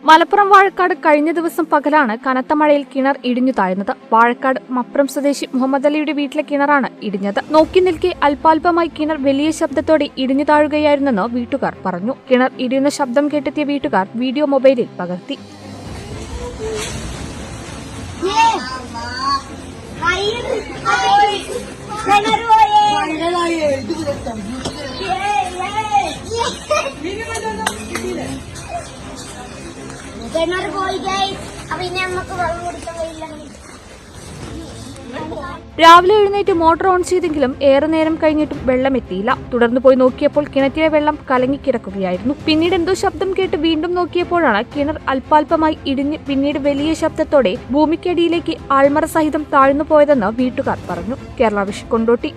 മലപ്പുറം വാഴക്കാട് കഴിഞ്ഞ ദിവസം പകലാണ് കനത്ത മഴയിൽ കിണർ ഇടിഞ്ഞു താഴ്ന്നത്. വാഴക്കാട് മപ്രം സ്വദേശി മുഹമ്മദ് അലിയുടെ വീട്ടിലെ കിണറാണ് ഇടിഞ്ഞത്. നോക്കി നിൽക്കെ അല്പാൽപമായി കിണർ വലിയ ശബ്ദത്തോടെ ഇടിഞ്ഞു താഴുകയായിരുന്നെന്ന് വീട്ടുകാർ പറഞ്ഞു. കിണർ ഇടിയുന്ന ശബ്ദം കേട്ടെത്തിയ വീട്ടുകാർ വീഡിയോ മൊബൈലിൽ പകർത്തി. രാവിലെ എഴുന്നേറ്റ് മോട്ടോർ ഓൺ ചെയ്തെങ്കിലും ഏറെ നേരം കഴിഞ്ഞിട്ടും വെള്ളം എത്തിയില്ല. തുടർന്ന് പോയി നോക്കിയപ്പോൾ കിണറ്റിലെ വെള്ളം കലങ്ങിക്കിടക്കുകയായിരുന്നു. പിന്നീട് എന്തോ ശബ്ദം കേട്ട് വീണ്ടും നോക്കിയപ്പോഴാണ് കിണർ അല്പാൽപമായി ഇടിഞ്ഞ് പിന്നീട് വലിയ ശബ്ദത്തോടെ ഭൂമിക്കടിയിലേക്ക് ആൾമറ സഹിതം താഴ്ന്നു പോയതെന്ന് വീട്ടുകാർ പറഞ്ഞു. കേരള വിഷൻ കൊണ്ടോട്ടി.